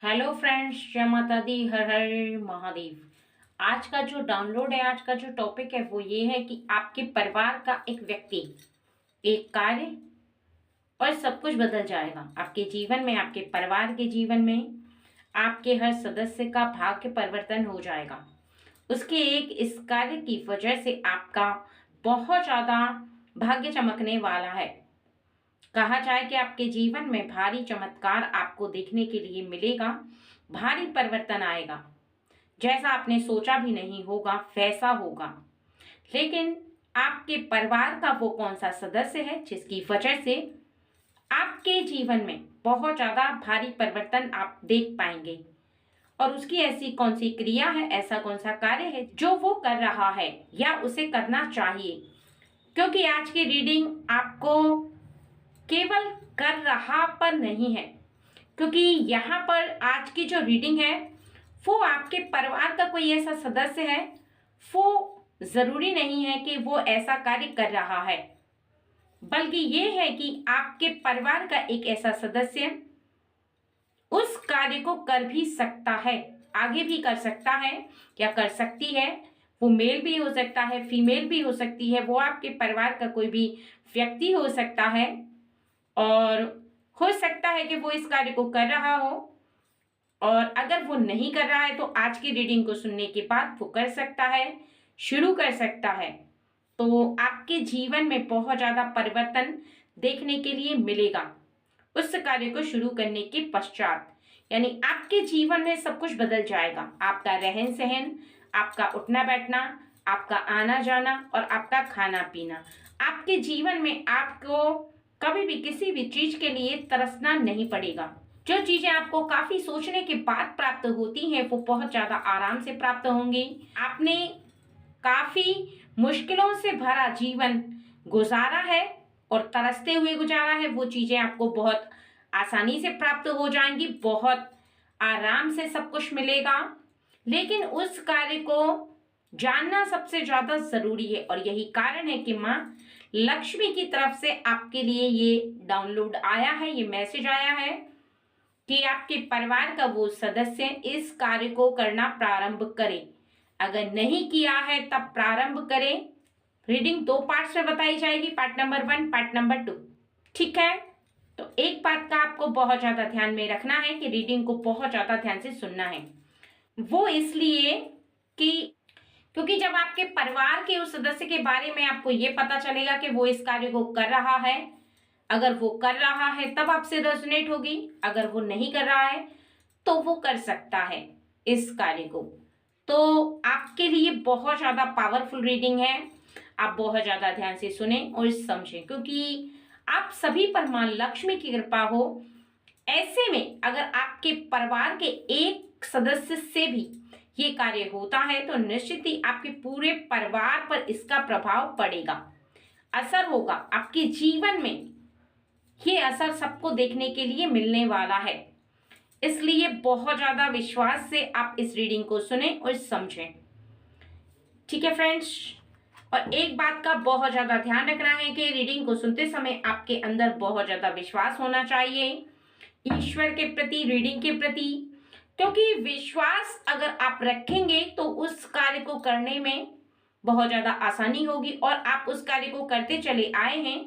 Hello friends, जय माता दी, हर हर महादेव। आज का जो डाउनलोड है, आज का जो टॉपिक है वो ये है कि आपके परिवार का एक व्यक्ति, एक कार्य और सब कुछ बदल जाएगा आपके जीवन में। आपके परिवार के जीवन में आपके हर सदस्य का भाग्य परिवर्तन हो जाएगा। उसके एक इस कार्य की वजह से आपका बहुत ज्यादा भाग्य चमकने वाला है। कहा जाए कि आपके जीवन में भारी चमत्कार आपको देखने के लिए मिलेगा। भारी परिवर्तन आएगा, जैसा आपने सोचा भी नहीं होगा वैसा होगा। लेकिन आपके परिवार का वो कौन सा सदस्य है जिसकी वजह से आपके जीवन में बहुत ज्यादा भारी परिवर्तन आप देख पाएंगे, और उसकी ऐसी कौन सी क्रिया है, ऐसा कौन सा कार्य है जो वो कर रहा है या उसे करना चाहिए। क्योंकि आज की रीडिंग आपको केवल कर रहा पर नहीं है, क्योंकि यहाँ पर आज की जो रीडिंग है वो आपके परिवार का कोई ऐसा सदस्य है। वो जरूरी नहीं है कि वो ऐसा कार्य कर रहा है, बल्कि ये है कि आपके परिवार का एक ऐसा सदस्य उस कार्य को कर भी सकता है, आगे भी कर सकता है या कर सकती है। वो मेल भी हो सकता है, फीमेल भी हो सकती है, वो आपके परिवार का कोई भी व्यक्ति हो सकता है, और हो सकता है कि वो इस कार्य को कर रहा हो, और अगर वो नहीं कर रहा है तो आज की रीडिंग को सुनने के बाद वो कर सकता है, शुरू कर सकता है। तो आपके जीवन में बहुत ज्यादा परिवर्तन देखने के लिए मिलेगा उस कार्य को शुरू करने के पश्चात। यानी आपके जीवन में सब कुछ बदल जाएगा। आपका रहन सहन, आपका उठना बैठना, आपका आना जाना और आपका खाना पीना। आपके जीवन में आपको कभी भी किसी भी चीज के लिए तरसना नहीं पड़ेगा। जो चीजें आपको काफी सोचने के बाद प्राप्त होती हैं वो बहुत ज्यादा आराम से प्राप्त होंगी। आपने काफी मुश्किलों से भरा जीवन गुजारा है और तरसते हुए गुजारा है, वो चीजें आपको बहुत आसानी से प्राप्त हो जाएंगी, बहुत आराम से सब कुछ मिलेगा। लेकिन उस कार्य को जानना सबसे ज्यादा जरूरी है, और यही कारण है कि माँ लक्ष्मी की तरफ से आपके लिए ये डाउनलोड आया है, ये मैसेज आया है कि आपके परिवार का वो सदस्य इस कार्य को करना प्रारंभ करे। अगर नहीं किया है तब प्रारंभ करें। रीडिंग दो पार्ट्स में बताई जाएगी, पार्ट नंबर 1, पार्ट नंबर 2। ठीक है, तो एक बात का आपको बहुत ज्यादा ध्यान में रखना है कि रीडिंग को बहुत ज्यादा ध्यान से सुनना है। वो इसलिए कि क्योंकि जब आपके परिवार के उस सदस्य के बारे में आपको ये पता चलेगा कि वो इस कार्य को कर रहा है, अगर वो कर रहा है तब आपसे रेजोनेट होगी, अगर वो नहीं कर रहा है तो वो कर सकता है इस कार्य को। तो आपके लिए बहुत ज्यादा पावरफुल रीडिंग है। आप बहुत ज्यादा ध्यान से सुने और समझें, क्योंकि आप सभी पर मां लक्ष्मी की कृपा हो। ऐसे में अगर आपके परिवार के एक सदस्य से भी ये कार्य होता है तो निश्चित ही आपके पूरे परिवार पर इसका प्रभाव पड़ेगा, असर होगा। आपके जीवन में ये असर सबको देखने के लिए मिलने वाला है। इसलिए बहुत ज्यादा विश्वास से आप इस रीडिंग को सुने और समझें। ठीक है फ्रेंड्स, और एक बात का बहुत ज्यादा ध्यान रखना है कि रीडिंग को सुनते समय आपके अंदर बहुत ज्यादा विश्वास होना चाहिए ईश्वर के प्रति, रीडिंग के प्रति। क्योंकि विश्वास अगर आप रखेंगे तो उस कार्य को करने में बहुत ज्यादा आसानी होगी, और आप उस कार्य को करते चले आए हैं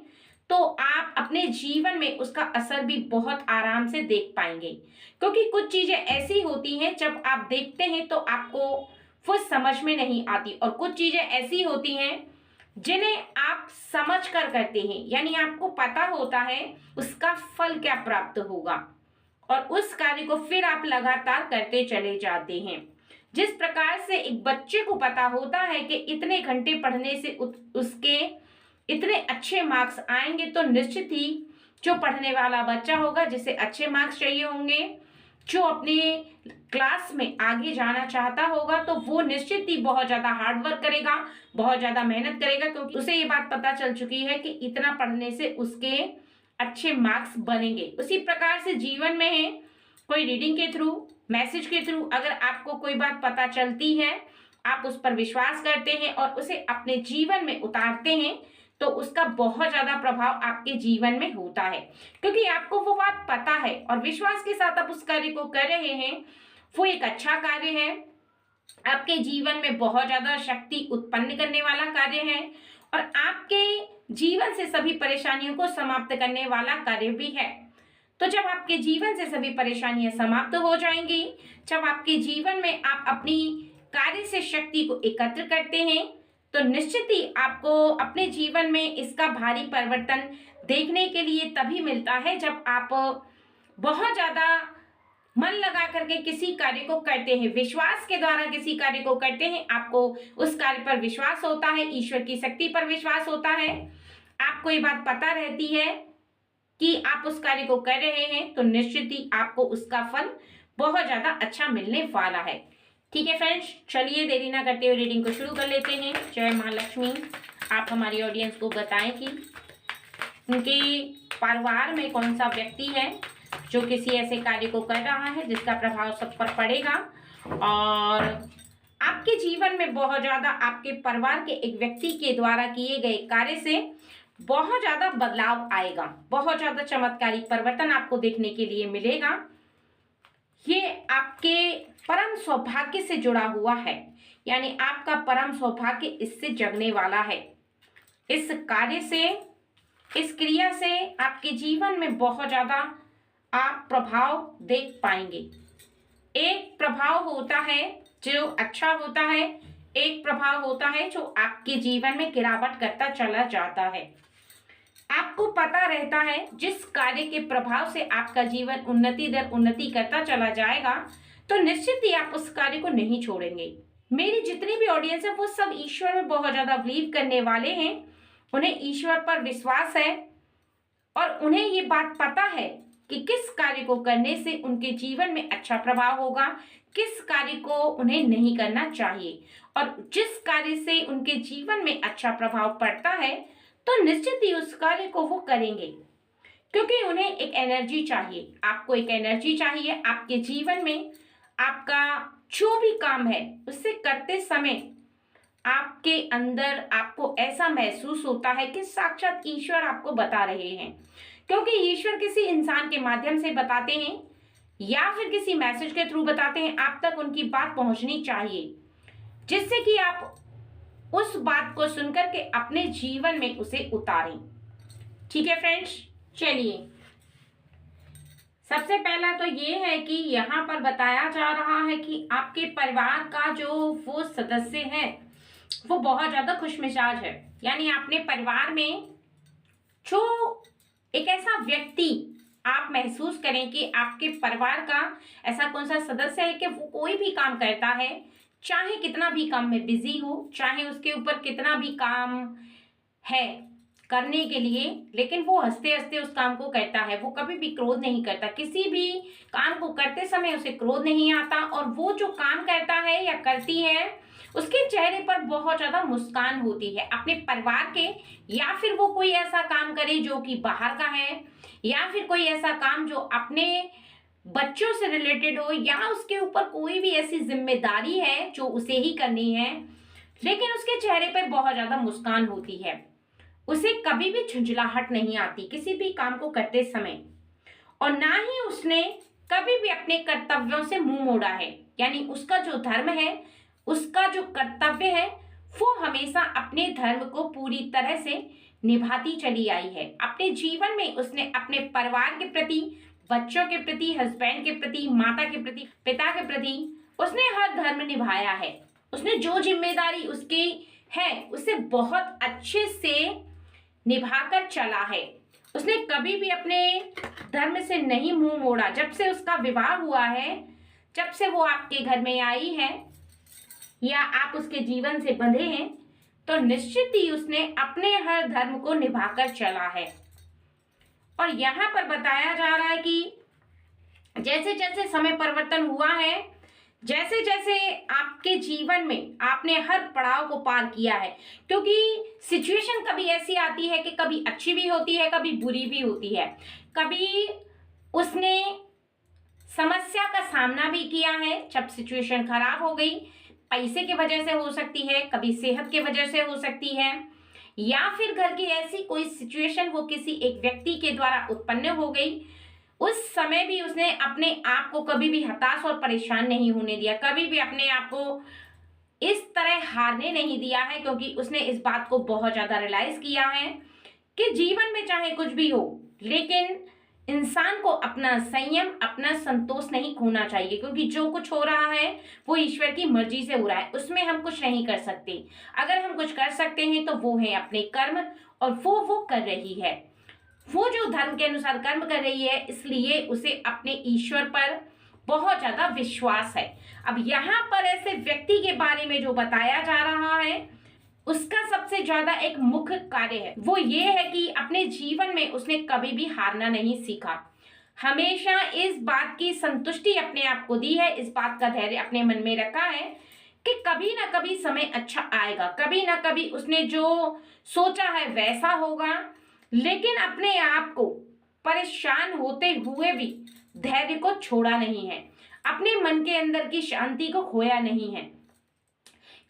तो आप अपने जीवन में उसका असर भी बहुत आराम से देख पाएंगे। क्योंकि कुछ चीजें ऐसी होती हैं जब आप देखते हैं तो आपको वो समझ में नहीं आती, और कुछ चीजें ऐसी होती हैं जिन्हें आप समझ कर करते हैं, यानी आपको पता होता है उसका फल क्या प्राप्त होगा, और उस कार्य को फिर आप लगातार करते चले जाते हैं। जिस प्रकार से एक बच्चे को पता होता है कि इतने घंटे पढ़ने से उसके इतने अच्छे मार्क्स आएंगे, तो निश्चित ही जो पढ़ने वाला बच्चा होगा जिसे अच्छे मार्क्स चाहिए होंगे, जो अपने क्लास में आगे जाना चाहता होगा, तो वो निश्चित ही बहुत ज्यादा हार्डवर्क करेगा, बहुत ज्यादा मेहनत करेगा, क्योंकि उसे ये बात पता चल चुकी है कि इतना पढ़ने से उसके अच्छे मार्क्स बनेंगे। उसी प्रकार से जीवन में है, कोई रीडिंग के थ्रू, मैसेज के थ्रू अगर आपको कोई बात पता चलती है, आप उस पर विश्वास करते हैं और उसे अपने जीवन में उतारते हैं, तो उसका बहुत ज़्यादा प्रभाव आपके जीवन में होता है, क्योंकि आपको वो बात पता है और विश्वास के साथ आप उस कार्य को कर रहे हैं। वो एक अच्छा कार्य है, आपके जीवन में बहुत ज़्यादा शक्ति उत्पन्न करने वाला कार्य है और आपके जीवन से सभी परेशानियों को समाप्त करने वाला कार्य भी है। तो जब आपके जीवन से सभी परेशानियां समाप्त हो जाएंगी, जब आपके जीवन में आप अपनी कार्य से शक्ति को एकत्र करते हैं, तो निश्चित ही आपको अपने जीवन में इसका भारी परिवर्तन देखने के लिए तभी मिलता है जब आप बहुत ज्यादा मन लगा करके किसी कार्य को करते हैं, विश्वास के द्वारा किसी कार्य को करते हैं। आपको उस कार्य पर विश्वास होता है, ईश्वर की शक्ति पर विश्वास होता है, आपको ये बात पता रहती है कि आप उस कार्य को कर रहे हैं, तो निश्चित ही आपको उसका फल बहुत ज्यादा अच्छा मिलने वाला है। ठीक है फ्रेंड्स, चलिए देरी ना करते हुए रीडिंग को शुरू कर लेते हैं। जय महालक्ष्मी। आप हमारी ऑडियंस को बताएं कि उनके परिवार में कौन सा व्यक्ति है जो किसी ऐसे कार्य को कर रहा है जिसका प्रभाव सब पर पड़ेगा और आपके जीवन में बहुत ज्यादा आपके परिवार के एक व्यक्ति के द्वारा किए गए कार्य से बहुत ज्यादा बदलाव आएगा, बहुत ज्यादा चमत्कारिक परिवर्तन आपको देखने के लिए मिलेगा। ये आपके परम सौभाग्य से जुड़ा हुआ है, यानी आपका परम सौभाग्य इससे जगने वाला है। इस कार्य से, इस क्रिया से आपके जीवन में बहुत ज्यादा आप प्रभाव देख पाएंगे। एक प्रभाव होता है जो अच्छा होता है, एक प्रभाव होता है जो आपके जीवन में गिरावट करता चला जाता है। आपको पता रहता है जिस कार्य के प्रभाव से आपका जीवन उन्नति दर उन्नति करता चला जाएगा, तो निश्चित ही आप उस कार्य को नहीं छोड़ेंगे। मेरी जितनी भी ऑडियंस है वो सब ईश्वर में बहुत ज्यादा बिलीव करने वाले हैं, उन्हें ईश्वर पर विश्वास है और उन्हें ये बात पता है कि किस कार्य को करने से उनके जीवन में अच्छा प्रभाव होगा, किस कार्य को उन्हें नहीं करना चाहिए, और जिस कार्य से उनके जीवन में अच्छा प्रभाव पड़ता है तो निश्चित ही उस कार्य को वो करेंगे, क्योंकि उन्हें एक एनर्जी चाहिए। आपको एक एनर्जी चाहिए आपके जीवन में। आपका जो भी काम है उससे करते समय आपके अंदर आपको ऐसा महसूस होता है कि साक्षात ईश्वर आपको बता रहे हैं, क्योंकि ईश्वर किसी इंसान के माध्यम से बताते हैं या फिर किसी मैसेज के थ्रू बताते हैं। आप तक उनकी बात पहुंचनी चाहिए, जिससे कि आप उस बात को सुनकर के अपने जीवन में उसे उतारें। ठीक है फ्रेंड्स, चलिए सबसे पहला तो ये है कि यहाँ पर बताया जा रहा है कि आपके परिवार का जो वो सदस्य है वो बहुत ज्यादा खुशमिजाज है, यानी अपने परिवार में जो एक ऐसा व्यक्ति आप महसूस करें कि आपके परिवार का ऐसा कौन सा सदस्य है कि वो कोई भी काम करता है, चाहे कितना भी काम में बिजी हो, चाहे उसके ऊपर कितना भी काम है करने के लिए, लेकिन वो हंसते हंसते उस काम को करता है। वो कभी भी क्रोध नहीं करता, किसी भी काम को करते समय उसे क्रोध नहीं आता और वो जो काम करता है या करती है उसके चेहरे पर बहुत ज्यादा मुस्कान होती है अपने परिवार के, या फिर वो कोई ऐसा काम करे जो कि बाहर का है, या फिर कोई ऐसा काम जो अपने बच्चों से रिलेटेड हो, या उसके ऊपर कोई भी ऐसी जिम्मेदारी है जो उसे ही करनी है, लेकिन उसके चेहरे पर बहुत ज्यादा मुस्कान होती है। उसे कभी भी झुंझलाहट नहीं आती किसी भी काम को करते समय, और ना ही उसने कभी भी अपने कर्तव्यों से मुंह मोड़ा है, यानी उसका जो धर्म है, उसका जो कर्तव्य है, वो हमेशा अपने धर्म को पूरी तरह से निभाती चली आई है। अपने जीवन में उसने अपने परिवार के प्रति, बच्चों के प्रति, हस्बैंड के प्रति, माता के प्रति, पिता के प्रति उसने हर धर्म निभाया है। उसने जो जिम्मेदारी उसकी है उसे बहुत अच्छे से निभाकर चला है। उसने कभी भी अपने धर्म से नहीं मुंह मोड़ा। जब से उसका विवाह हुआ है, जब से वो आपके घर में आई है या आप उसके जीवन से बंधे हैं, तो निश्चित ही उसने अपने हर धर्म को निभाकर चला है। और यहाँ पर बताया जा रहा है कि जैसे जैसे समय परिवर्तन हुआ है, जैसे जैसे आपके जीवन में आपने हर पड़ाव को पार किया है, क्योंकि सिचुएशन कभी ऐसी आती है कि कभी अच्छी भी होती है, कभी बुरी भी होती है। कभी उसने समस्या का सामना भी किया है जब सिचुएशन खराब हो गई, पैसे की वजह से हो सकती है, कभी सेहत की वजह से हो सकती है, या फिर घर की ऐसी कोई सिचुएशन वो किसी एक व्यक्ति के द्वारा उत्पन्न हो गई, उस समय भी उसने अपने आप को कभी भी हताश और परेशान नहीं होने दिया, कभी भी अपने आप को इस तरह हारने नहीं दिया है, क्योंकि उसने इस बात को बहुत ज्यादा रियलाइज किया है कि जीवन में चाहे कुछ भी हो, लेकिन इंसान को अपना संयम, अपना संतोष नहीं खोना चाहिए, क्योंकि जो कुछ हो रहा है वो ईश्वर की मर्जी से हो रहा है, उसमें हम कुछ नहीं कर सकते। अगर हम कुछ कर सकते हैं तो वो है अपने कर्म, और वो कर रही है, वो जो धर्म के अनुसार कर्म कर रही है, इसलिए उसे अपने ईश्वर पर बहुत ज्यादा विश्वास है। अब यहाँ पर ऐसे व्यक्ति के बारे में जो बताया जा रहा है, उसका सबसे ज्यादा एक मुख्य कार्य है, वो ये है कि अपने जीवन में उसने कभी भी हारना नहीं सीखा, हमेशा इस बात की संतुष्टि अपने आप को दी है, इस बात का धैर्य अपने मन में रखा है कि कभी ना कभी समय अच्छा आएगा, कभी ना कभी उसने जो सोचा है वैसा होगा, लेकिन अपने आप को परेशान होते हुए भी धैर्य को छोड़ा नहीं है, अपने मन के अंदर की शांति को खोया नहीं है।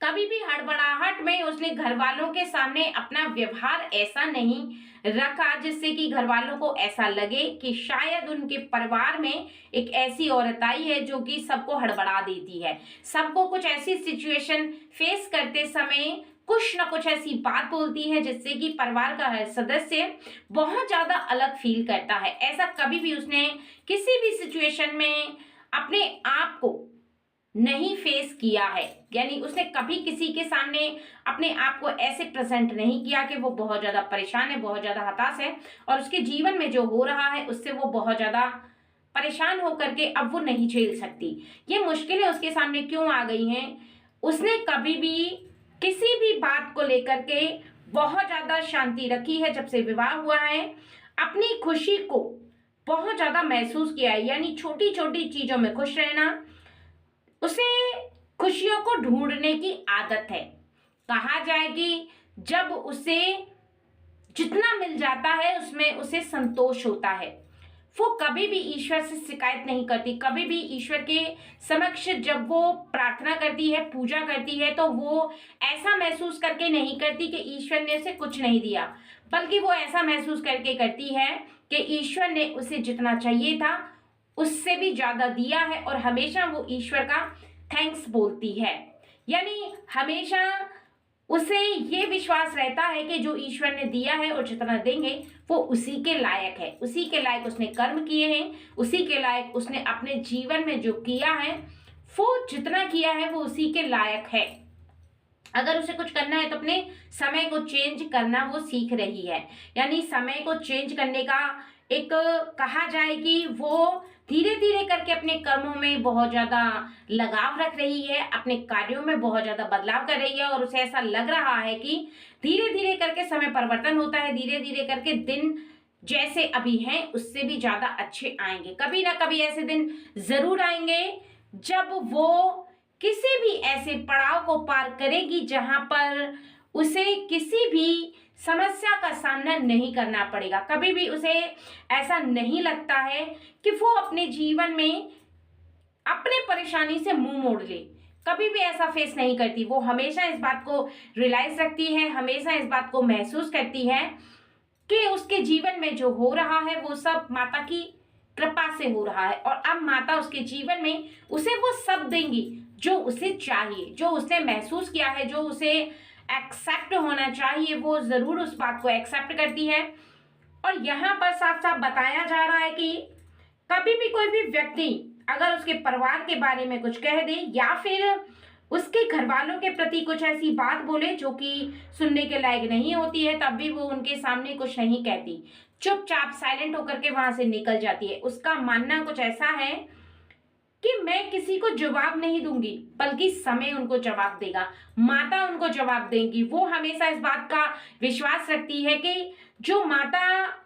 कभी भी हड़बड़ाहट में उसने घर वालों के सामने अपना व्यवहार ऐसा नहीं रखा जिससे कि घर वालों को ऐसा लगे कि शायद उनके परिवार में एक ऐसी औरत आई है जो कि सबको हड़बड़ा देती है, सबको कुछ ऐसी सिचुएशन फेस करते समय कुछ ना कुछ ऐसी बात बोलती है जिससे कि परिवार का हर सदस्य बहुत ज्यादा अलग फील करता है। ऐसा कभी भी उसने किसी भी सिचुएशन में अपने आप को नहीं फेस किया है, यानी उसने कभी किसी के सामने अपने आप को ऐसे प्रेजेंट नहीं किया कि वो बहुत ज्यादा परेशान है, बहुत ज्यादा हताश है, और उसके जीवन में जो हो रहा है उससे वो बहुत ज्यादा परेशान होकर के अब वो नहीं झेल सकती। ये मुश्किलें उसके सामने क्यों आ गई हैं? उसने कभी भी किसी भी बात को लेकर के बहुत ज्यादा शांति रखी है, जब से विवाह हुआ है अपनी खुशी को बहुत ज्यादा महसूस किया है, यानी छोटी छोटी चीजों में खुश रहना, उसे खुशियों को ढूंढने की आदत है। कहा जाए कि जब उसे जितना मिल जाता है उसमें उसे संतोष होता है, वो कभी भी ईश्वर से शिकायत नहीं करती, कभी भी ईश्वर के समक्ष जब वो प्रार्थना करती है, पूजा करती है, तो वो ऐसा महसूस करके नहीं करती कि ईश्वर ने उसे कुछ नहीं दिया, बल्कि वो ऐसा महसूस करके करती है कि ईश्वर ने उसे जितना चाहिए था उससे भी ज्यादा दिया है, और हमेशा वो ईश्वर का थैंक्स बोलती है। यानी हमेशा उसे ये विश्वास रहता है कि जो ईश्वर ने दिया है और जितना देंगे वो उसी के लायक है, उसी के लायक उसने कर्म किए हैं, उसी के लायक उसने अपने जीवन में जो किया है वो जितना किया है वो उसी के लायक है। अगर उसे कुछ करना है तो अपने समय को चेंज करना वो सीख रही है, यानी समय को चेंज करने का एक कहा जाए कि वो धीरे धीरे करके अपने कर्मों में बहुत ज्यादा लगाव रख रही है, अपने कार्यों में बहुत ज्यादा बदलाव कर रही है, और उसे ऐसा लग रहा है कि धीरे धीरे करके समय परिवर्तन होता है, धीरे धीरे करके दिन जैसे अभी हैं उससे भी ज्यादा अच्छे आएंगे। कभी ना कभी ऐसे दिन जरूर आएंगे जब वो किसी भी ऐसे पड़ाव को पार करेगी जहां पर उसे किसी भी समस्या का सामना नहीं करना पड़ेगा। कभी भी उसे ऐसा नहीं लगता है कि वो अपने जीवन में अपने परेशानी से मुंह मोड़ ले, कभी भी ऐसा फेस नहीं करती। वो हमेशा इस बात को रियलाइज रखती है, हमेशा इस बात को महसूस करती है कि उसके जीवन में जो हो रहा है वो सब माता की कृपा से हो रहा है, और अब माता उसके जीवन में उसे वो सब देंगी जो उसे चाहिए, जो उसने महसूस किया है, जो उसे एक्सेप्ट होना चाहिए, वो जरूर उस बात को एक्सेप्ट करती है। और यहाँ पर साफ साफ बताया जा रहा है कि कभी भी कोई भी व्यक्ति अगर उसके परिवार के बारे में कुछ कह दे या फिर उसके घर वालों के प्रति कुछ ऐसी बात बोले जो कि सुनने के लायक नहीं होती है, तब भी वो उनके सामने कुछ नहीं कहती, चुपचाप साइलेंट होकर के वहां से निकल जाती है। उसका मानना कुछ ऐसा है कि मैं किसी को जवाब नहीं दूंगी, बल्कि समय उनको जवाब देगा, माता उनको जवाब देंगी। वो हमेशा इस बात का विश्वास रखती है कि जो माता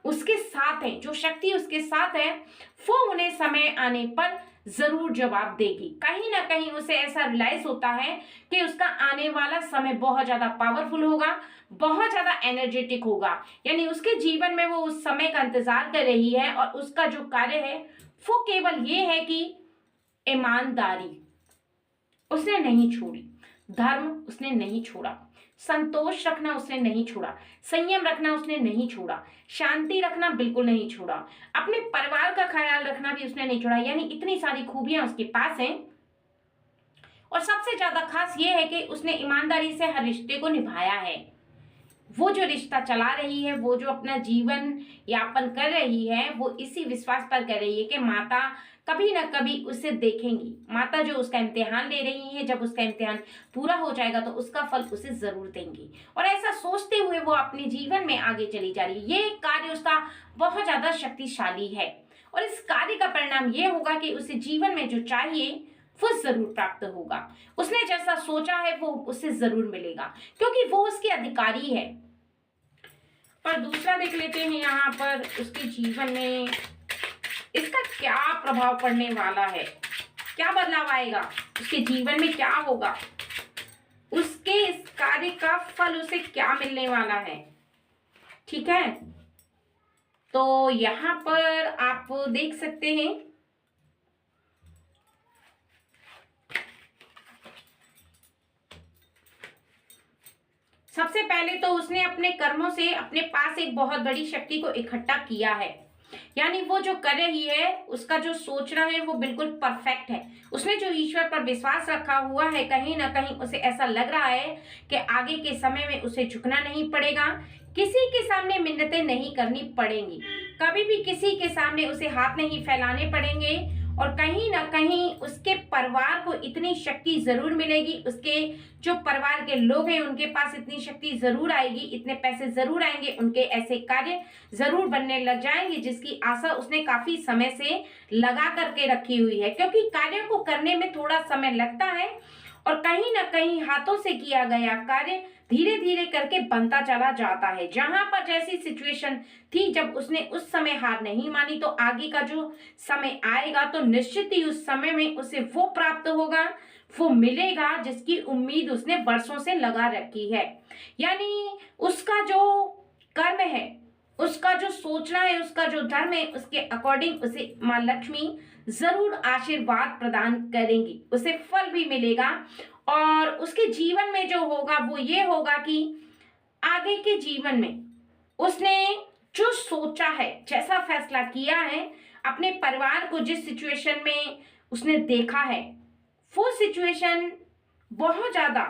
उसके साथ है, जो शक्ति उसके साथ है, वो उन्हें समय आने पर जरूर जवाब देगी। कहीं ना कहीं उसे ऐसा रियलाइज होता है कि उसका आने वाला समय बहुत ज्यादा पावरफुल होगा, बहुत ज्यादा एनर्जेटिक होगा, यानी उसके जीवन में वो उस समय का इंतजार कर रही है, और उसका जो कार्य है वो केवल ये है कि ईमानदारी उसने नहीं छोड़ी, धर्म उसने नहीं छोड़ा, संतोष रखना उसने नहीं छोड़ा, संयम रखना उसने नहीं छोड़ा, शांति रखना बिल्कुल नहीं छोड़ा, अपने परिवार का ख्याल रखना भी उसने नहीं छोड़ा। यानी इतनी सारी खूबियां उसके पास हैं। और सबसे ज्यादा खास ये है कि उसने ईमानदारी से हर रिश्ते को निभाया है। वो जो रिश्ता चला रही है, वो जो अपना जीवन यापन कर रही है, वो इसी विश्वास पर कर रही है कि माता कभी ना कभी उसे देखेंगी। माता जो उसका इम्तिहान ले रही है, जब उसका इम्तिहान पूरा हो जाएगा तो उसका फल उसे जरूर देंगी। और ऐसा सोचते हुए वो अपने जीवन में आगे चली जा रही है। ये कार्य उसका बहुत ज्यादा शक्तिशाली है और इस कार्य का परिणाम ये होगा कि उसे जीवन में जो चाहिए वो जरूर प्राप्त होगा। उसने जैसा सोचा है वो उसे जरूर मिलेगा, क्योंकि वो उसके अधिकारी है। पर दूसरा देख लेते हैं यहाँ पर उसके जीवन में इसका क्या प्रभाव पड़ने वाला है, क्या बदलाव आएगा, उसके जीवन में क्या होगा, उसके इस कार्य का फल उसे क्या मिलने वाला है। ठीक है, तो यहाँ पर आप देख सकते हैं सबसे पहले तो उसने अपने कर्मों से अपने पास एक बहुत बड़ी शक्ति को इकट्ठा किया है। यानी वो जो कर रही है, उसका जो सोचना है वो बिल्कुल परफेक्ट है। उसने जो ईश्वर पर विश्वास रखा हुआ है, कहीं ना कहीं उसे ऐसा लग रहा है कि आगे के समय में उसे झुकना नहीं पड़ेगा, किसी के सामने मिन्नतें नहीं करनी पड़ेंगी, कभी भी किसी के सामने उसे हाथ नहीं फैलाने पड़ेंगे। और कहीं ना कहीं उसके परिवार को इतनी शक्ति जरूर मिलेगी, उसके जो परिवार के लोग हैं उनके पास इतनी शक्ति जरूर आएगी, इतने पैसे जरूर आएंगे, उनके ऐसे कार्य जरूर बनने लग जाएंगे जिसकी आशा उसने काफी समय से लगा करके रखी हुई है। क्योंकि कार्यों को करने में थोड़ा समय लगता है और कहीं ना कहीं हाथों से किया गया कार्य धीरे धीरे करके बनता चला जाता है। जहां पर जैसी सिचुएशन थी, जब उसने उस समय हार नहीं मानी, तो आगे का जो समय आएगा तो निश्चित ही उस समय में उसे वो प्राप्त होगा, वो मिलेगा जिसकी उम्मीद उसने वर्षों से लगा रखी है। यानी उसका जो कर्म है, उसका जो सोचना है, उसका जो धर्म है, उसके अकॉर्डिंग उसे मां लक्ष्मी जरूर आशीर्वाद प्रदान करेंगी, उसे फल भी मिलेगा। और उसके जीवन में जो होगा वो ये होगा कि आगे के जीवन में उसने जो सोचा है, जैसा फैसला किया है, अपने परिवार को जिस सिचुएशन में उसने देखा है, वो सिचुएशन बहुत ज्यादा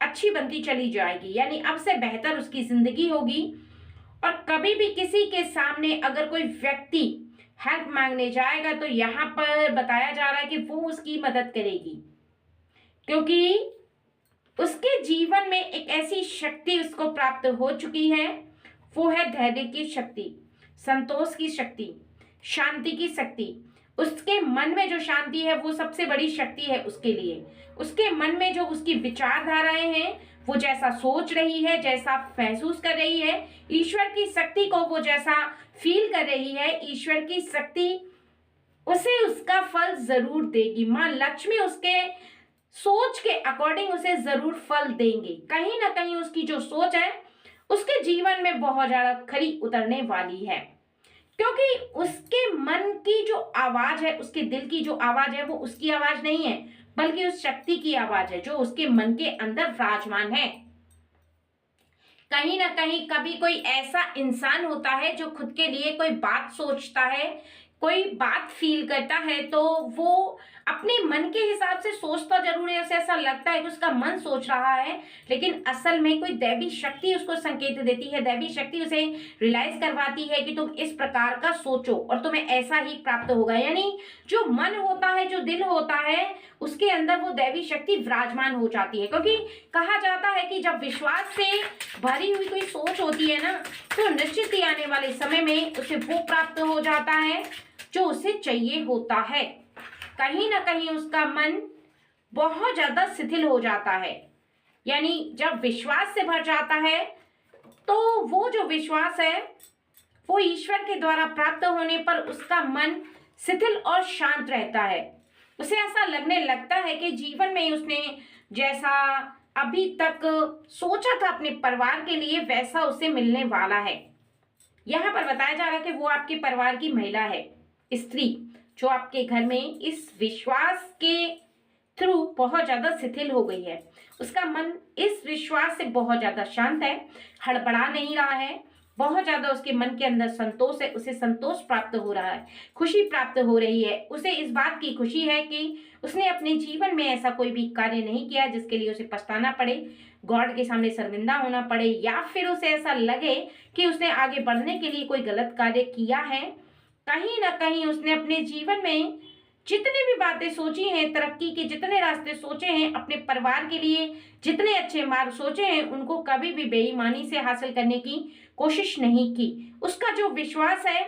अच्छी बनती चली जाएगी। यानी अब से बेहतर उसकी जिंदगी होगी। और कभी भी किसी के सामने अगर कोई व्यक्ति हेल्प मांगने जाएगा तो यहाँ पर बताया जा रहा है कि वो उसकी मदद करेगी, क्योंकि उसके जीवन में एक ऐसी शक्ति उसको प्राप्त हो चुकी है। वो है धैर्य की शक्ति, संतोष की शक्ति, शांति की शक्ति। उसके मन में जो शांति है वो सबसे बड़ी शक्ति है उसके लिए। उसके मन में जो उसकी विचारधाराएं हैं, वो जैसा सोच रही है, जैसा महसूस कर रही है, ईश्वर की शक्ति को वो जैसा फील कर रही है, ईश्वर की शक्ति उसे उसका फल जरूर देगी। मां लक्ष्मी उसके सोच के अकॉर्डिंग उसे जरूर फल देंगे। कहीं ना कहीं उसकी जो सोच है उसके जीवन में बहुत ज्यादा खरी उतरने वाली है, क्योंकि उसके मन की जो आवाज है, उसके दिल की जो आवाज है, वो उसकी आवाज नहीं है, बल्कि उस शक्ति की आवाज है जो उसके मन के अंदर विराजमान है। कहीं ना कहीं कभी कोई ऐसा इंसान होता है जो खुद के लिए कोई बात सोचता है, कोई बात फील करता है, तो वो अपने मन के हिसाब से सोचता जरूर है, उसे ऐसा लगता है कि उसका मन सोच रहा है, लेकिन असल में कोई दैवी शक्ति उसको संकेत देती है, दैवी शक्ति उसे रियलाइज करवाती है कि तुम इस प्रकार का सोचो और तुम्हें ऐसा ही प्राप्त होगा। यानी जो मन होता है, जो दिल होता है, उसके अंदर वो दैवी शक्ति विराजमान हो जाती है। क्योंकि कहा जाता है कि जब विश्वास से भरी हुई कोई सोच होती है ना, तो निश्चित ही आने वाले समय में उसे वो प्राप्त हो जाता है जो उसे चाहिए होता है। कहीं ना कहीं उसका मन बहुत ज्यादा शिथिल हो जाता है। यानी जब विश्वास से भर जाता है तो वो जो विश्वास है वो ईश्वर के द्वारा प्राप्त होने पर उसका मन शिथिल और शांत रहता है। उसे ऐसा लगने लगता है कि जीवन में उसने जैसा अभी तक सोचा था अपने परिवार के लिए, वैसा उसे मिलने वाला है। यहाँ पर बताया जा रहा है कि वो आपके परिवार की महिला है, स्त्री, जो आपके घर में इस विश्वास के थ्रू बहुत ज़्यादा शिथिल हो गई है। उसका मन इस विश्वास से बहुत ज़्यादा शांत है, हड़बड़ा नहीं रहा है, बहुत ज़्यादा उसके मन के अंदर संतोष है, उसे संतोष प्राप्त हो रहा है, खुशी प्राप्त हो रही है। उसे इस बात की खुशी है कि उसने अपने जीवन में ऐसा कोई भी कार्य नहीं किया जिसके लिए उसे पछताना पड़े, गॉड के सामने शर्मिंदा होना पड़े, या फिर उसे ऐसा लगे कि उसने आगे बढ़ने के लिए कोई गलत कार्य किया है। कहीं ना कहीं उसने अपने जीवन में जितनी भी बातें सोची हैं, तरक्की के जितने रास्ते सोचे हैं, अपने परिवार के लिए जितने अच्छे मार्ग सोचे हैं, उनको कभी भी बेईमानी से हासिल करने की कोशिश नहीं की। उसका जो विश्वास है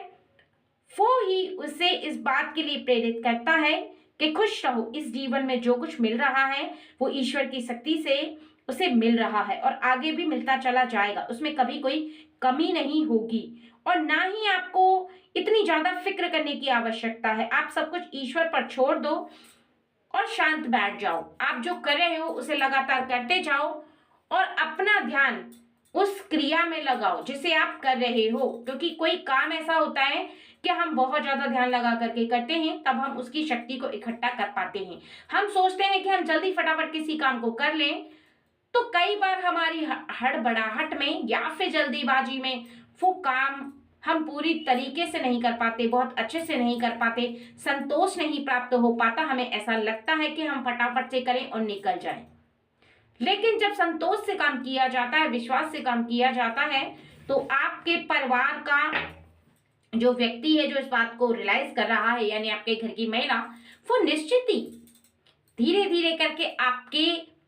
वो ही उसे इस बात के लिए प्रेरित करता है कि खुश रहो, इस जीवन में जो कुछ मिल रहा है वो ईश्वर की शक्ति से उसे मिल रहा है और आगे भी मिलता चला जाएगा, उसमें कभी कोई कमी नहीं होगी। और ना ही आपको इतनी ज्यादा फिक्र करने की आवश्यकता है। आप सब कुछ ईश्वर पर छोड़ दो और शांत बैठ जाओ। आप जो कर रहे हो उसे लगातार करते जाओ और अपना ध्यान उस क्रिया में लगाओ जिसे आप कर रहे हो, क्योंकि कोई काम ऐसा होता है कि हम बहुत ज्यादा ध्यान लगा करके करते हैं, तब हम उसकी शक्ति को इकट्ठा कर पाते हैं। हम सोचते हैं कि हम जल्दी फटाफट किसी काम को कर लें, तो कई बार हमारी हड़बड़ाहट में या फिर जल्दीबाजी में वो काम हम पूरी तरीके से नहीं कर पाते, बहुत अच्छे से नहीं कर पाते, संतोष नहीं प्राप्त हो पाता। हमें ऐसा लगता है कि हम फटाफट से करें और निकल जाएं। लेकिन जब संतोष से काम किया जाता है, विश्वास से काम किया जाता है, तो आपके परिवार का जो व्यक्ति है, जो इस बात को रियलाइज कर रहा है, यानी आपके घर की महिला, वो निश्चित ही धीरे धीरे करके आपके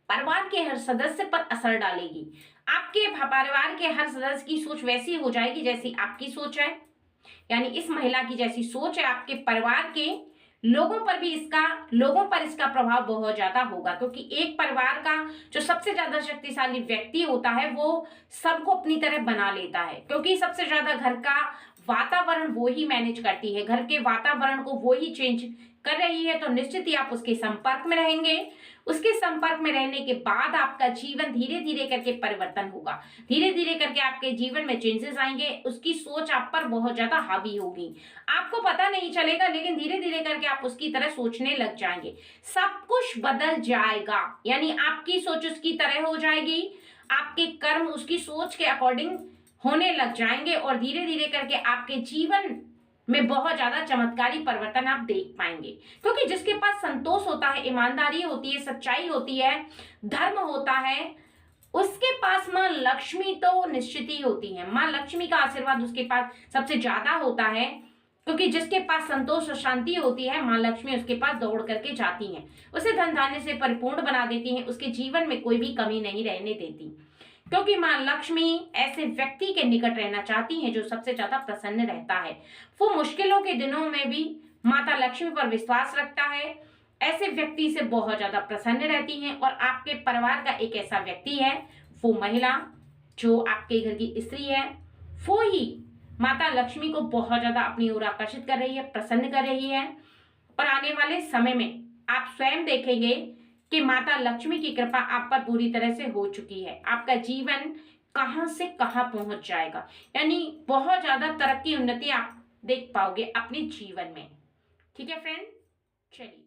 परिवार के हर सदस्य पर असर डालेगी। आपके परिवार के हर सदस्य की सोच वैसी हो जाएगी जैसी आपकी सोच है, यानी इस महिला की जैसी सोच है, आपके परिवार के लोगों पर इसका प्रभाव बहुत ज्यादा होगा। क्योंकि एक परिवार का जो सबसे ज्यादा शक्तिशाली व्यक्ति होता है वो सबको अपनी तरह बना लेता है, क्योंकि सबसे ज्यादा घर का वातावरण वो ही मैनेज करती है, घर के वातावरण को वो ही चेंज कर रही है। तो निश्चित ही आप उसके संपर्क में रहेंगे। उसके संपर्क में रहने के बाद आपका जीवन धीरे धीरे करके परिवर्तन होगा, धीरे धीरे करके आपके जीवन में चेंजेस आएंगे। उसकी सोच आप पर बहुत ज्यादा हावी होगी, आपको पता नहीं चलेगा, लेकिन धीरे धीरे करके आप उसकी तरह सोचने लग जाएंगे। सब कुछ बदल जाएगा, यानी आपकी सोच उसकी तरह हो जाएगी, आपके कर्म उसकी सोच के अकॉर्डिंग होने लग जाएंगे और धीरे धीरे करके आपके जीवन में बहुत ज्यादा चमत्कारी परिवर्तन आप देख पाएंगे। क्योंकि जिसके पास संतोष होता है, ईमानदारी होती है, सच्चाई होती है, धर्म होता है, उसके पास माँ लक्ष्मी तो निश्चित ही होती है। माँ लक्ष्मी का आशीर्वाद उसके पास सबसे ज्यादा होता है, क्योंकि जिसके पास संतोष और शांति होती है, माँ लक्ष्मी उसके पास दौड़ करके जाती हैं, उसे धन धान्य से परिपूर्ण बना देती हैं, उसके जीवन में कोई भी कमी नहीं रहने देती। क्योंकि माँ लक्ष्मी ऐसे व्यक्ति के निकट रहना चाहती हैं जो सबसे ज्यादा प्रसन्न रहता है। वो मुश्किलों के दिनों में भी माता लक्ष्मी पर विश्वास रखता है, ऐसे व्यक्ति से बहुत ज्यादा प्रसन्न रहती हैं। और आपके परिवार का एक ऐसा व्यक्ति है, वो महिला जो आपके घर की स्त्री है, वो ही माता लक्ष्मी को बहुत ज्यादा अपनी ओर आकर्षित कर रही है, प्रसन्न कर रही है। और आने वाले समय में आप स्वयं देखेंगे कि माता लक्ष्मी की कृपा आप पर पूरी तरह से हो चुकी है। आपका जीवन कहां से कहां पहुंच जाएगा, यानी बहुत ज्यादा तरक्की उन्नति आप देख पाओगे अपने जीवन में। ठीक है फ्रेंड, चलिए।